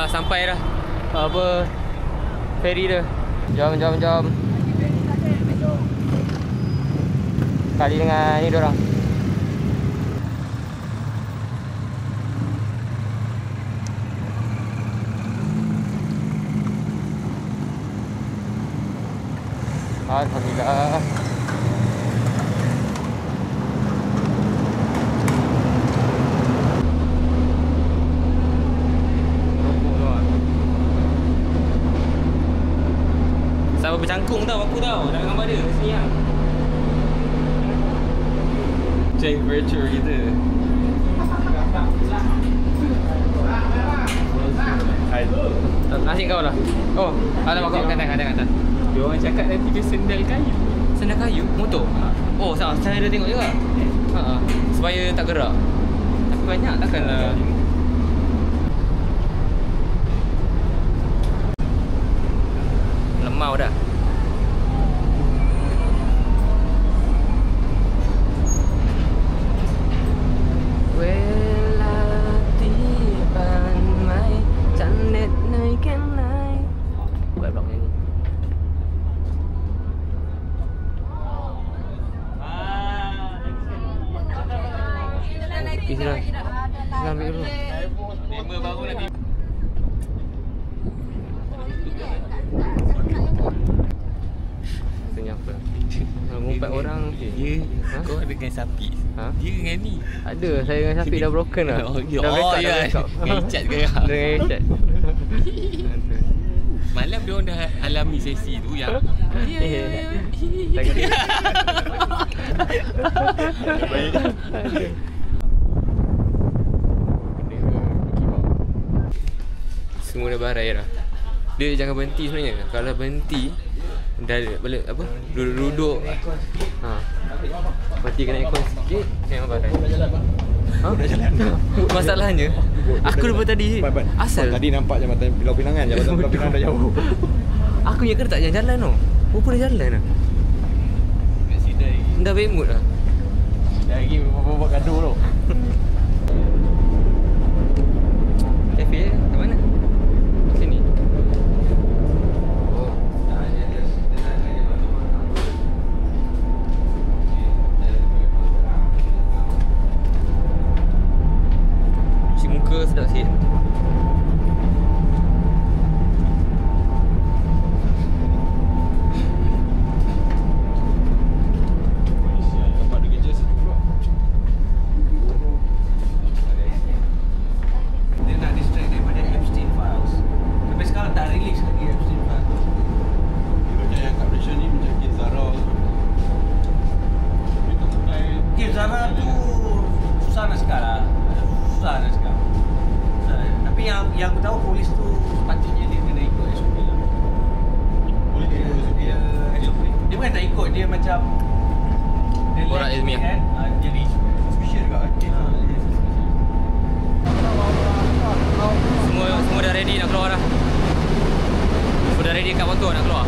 sampai dah. Apa feri dia. Jom. Kali dengan ni diorang. Alhamdulillah. Sama bercangkung tau aku tau. Dalam gambar dia sini lah. Cek virtual kita. Nasib kau lah. Oh, ada kau kata. Dia orang cakap nanti dia sendal kayu. Sendal kayu? Motor? Oh, saya ada tengok juga. Supaya tak gerak. Tapi banyak takkanlah. Lemau dah. Sila ambil dulu. Member baru lagi. Senyap apa? Ngumpat orang. Dia kau ada dengan sapi. Dia dengan ni. Ada, saya dengan sapi dah broken lah. Ya. Dengan cat ke? Dengan cat. Malam dia orang dah alami sesi tu yang semua dah barai dah. Dia jangan berhenti sebenarnya. Kalau berhenti dah boleh apa? Duduk. Berhenti kena aircon sikit memang barai. Dah jalan. Masalahnya aku lupa tadi. Asal tadi nampak jambatan Pulau Pinang kan? Jambatan Pulau Pinang dah jauh. Aku ingat kena tak jalan tau. Rupa dah jalan dah. kat sidai. Dah baik mood dah. Dah lagi buat gaduh tu. Kafe kat mana? Sini. Oh. Cuci muka sedap sikit. Yang aku tahu polis tu sepatutnya dia kena ikut SOP lah. Polis dia SOP. Dia bukan tak ikut, dia macam dia Borak ilmiah kan, jadi suspicious juga kan. Semua dah ready nak keluar dah. Sudah ready kat motor nak keluar.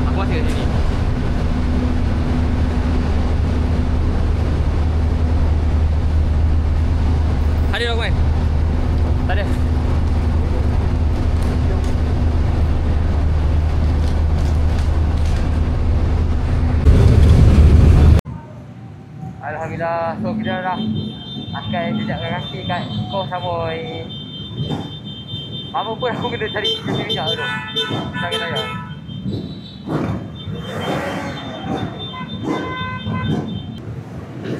Aku masih kat sini. Ada dokumen? Tak ada. Alhamdulillah, so kita dah akan jejakkan kaki kat Koh Samui. Apa pun aku kena cari minyak tu. Sangat saya.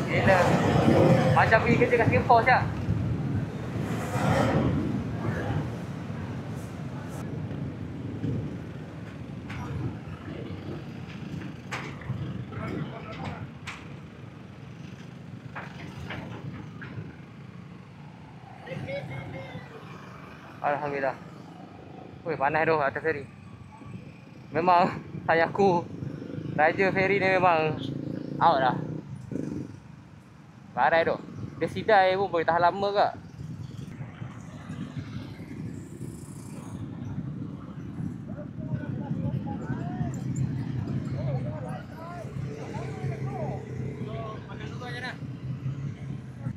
Gila. Macam pergi kerja kat Singapore siap. Alhamdulillah. Weh, panas tu atas feri. Memang sayangku raja feri ni memang out dah. Barai tu. Dia sidai pun boleh tahan lama ke.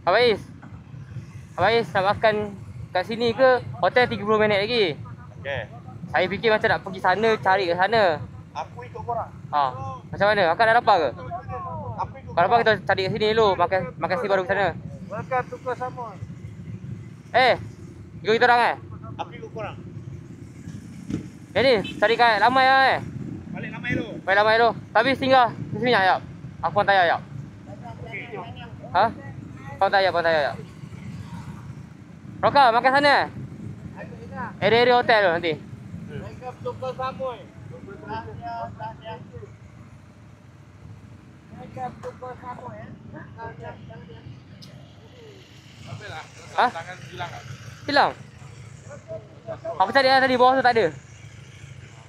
Abang Is, Abang Ais nak makan kat sini ke hotel 30 minit lagi? Okey. Saya fikir macam nak pergi sana, cari kat sana. Aku ikut korang. Ha. Macam mana? Akak dah lapar ke? Aku ikut. Kalau lapar kita cari kat sini dulu, makan sini baru ke sana. Makan tukar sama. Ikut kita orang Aku ikut korang. Ni, cari kat Lamai lah Balik lama dulu. Balik Lamai dulu. Tapi singgah di sini ayap. Aku hantar ayap. Okey, jom. Ha? Kau hantar ayap. Roka, makan sana area hotel tu nanti. Makan tukar sama. Makan tukar sama ya. Ha? Tangan hilang tak? Hilang? Aku cari tadi bawah tu tak ada.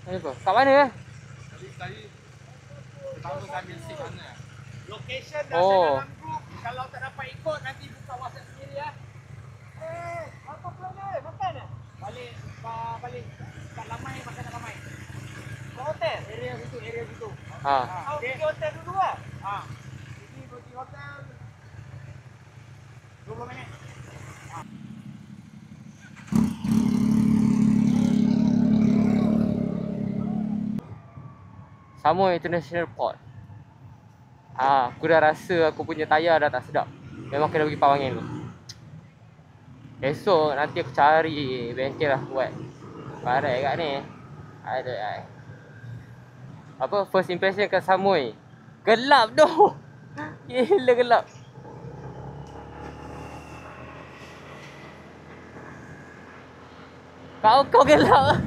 Apa? Kat mana Tadi pertama saya ambil SIM mana? Location dah Oh. dalam group. Kalau tak dapat ikut nanti buka WhatsApp sendiri ya. Apa plan ni? Makan eh? Balik kat Lamai, makan kat Lamai. Kat hotel? Area situ. Ha. Pergi hotel dulu lah. Pergi hotel 20 minit. Samui International Port. Aku dah rasa aku punya tayar dah tak sedap. Memang kena pergi pawang angin ni. Esok nanti aku cari bengkel lah buat barai kat ni. Ada apa first impression kat Samui. Gelap tu. Gila gelap. Kau gelap.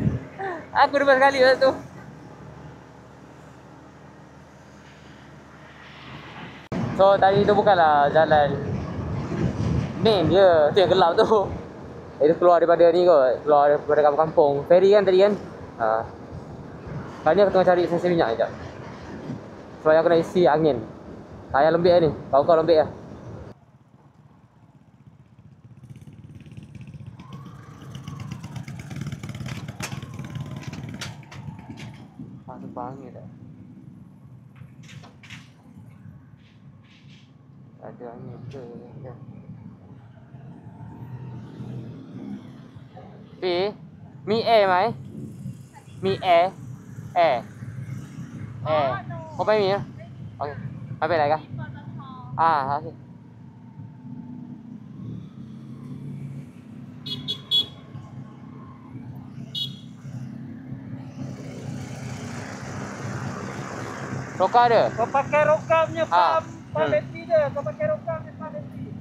Aku dah sekali kat tu. So tadi tu bukanlah jalan main dia, tu yang gelap tu. Dia keluar daripada ni kot, keluar daripada kampung-kampung. Ferry kan tadi kan. Sekarang ni aku tengah cari sensor minyak sekejap. Sebab aku nak isi angin. Tayar lembik lah ni, kau lembik lah. Tu angin tak? Ada angin ke? Mi air mai. Mi air. Kau pakai mi ya? Okey. Pakai lagi kah? Okey. Roka ada? Kau pakai Roka punya pump bateri dia. Kau pakai Roka punya pump bateri.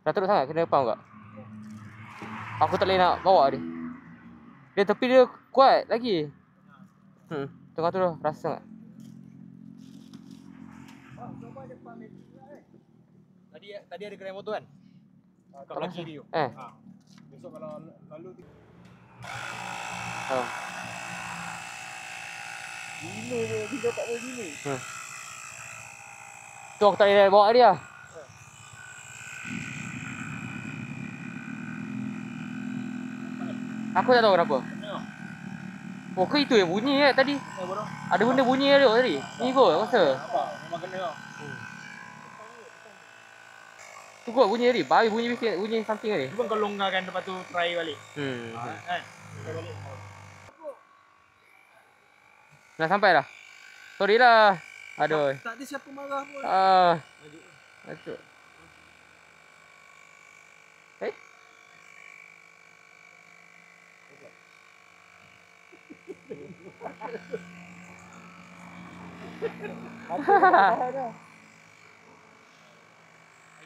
Dah teruk sangat kena pump tak? Aku tak boleh nak bawa dia. Dia tepi dia kuat lagi. Tengah tu dah rasa sangat. Tadi ada kedai motor kan? Kat belah kiri tu. Besok kalau lalu gila dia tak boleh gila. Tu aku tak boleh bawa dia. Aku tak tahu kenapa. Oh ke itu yang bunyi tadi? Ada benda bunyi ada tadi. Ni kot aku rasa. Memang kena tau. Tu kot bunyi tadi. Bayi bunyi something tadi. Cuba kau longgarkan lepas tu try balik. Kan? Try balik. Dah sampai dah. Sorry lah. Aduh. Tak ada siapa marah pun. Macuk.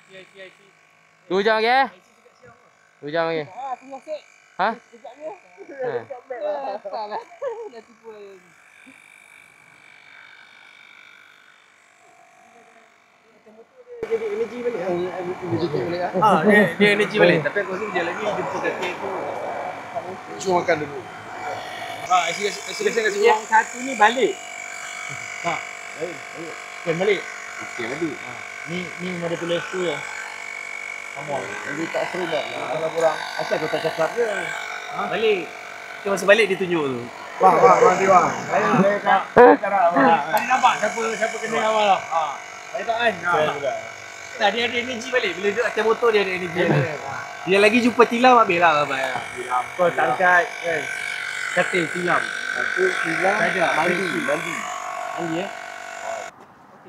I see. 2 jam lagi 2 jam lagi. Aku masuk. Ha? Sekejap ni. Salah. Dah tipu lagi. Jadi energy balik. Dia energy balik. Tapi aku rasa dia lagi jumpa kat kek tu. Cuma makan dulu. Isi kat sini. Yang satu ni balik. Tak. Baik. Balik. Okey balik. Ni memang dia tulis tu ya. Kamu jadi tak seru dah. Kalau kurang asal kau tak cakap je. Balik. Kita masa balik dia tunjuk tu. Bang, dia bang. Saya cara. Tadi nampak siapa kena awal lah. Saya tak kan. Tak, dia ada energi balik. Bila duduk atas motor dia ada energi balik. Dia lagi jumpa tilam, habis lah abang. Tilam. Kau tangkat kan. Katil tilam. Satu tilam. Mandi. Mandi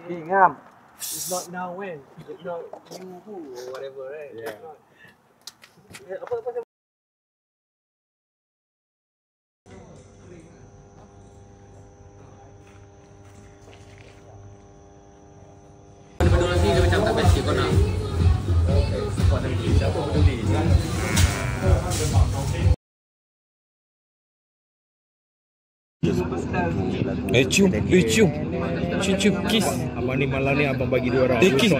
Okay, ngam. It's not now when. It's not you who or whatever, right? Yeah. Apa Daripada orang sini dia macam tak best kau nak. Siapa peduli? Cium, cium, kiss. Abang ni malam ni abang bagi 2 orang. Kiss.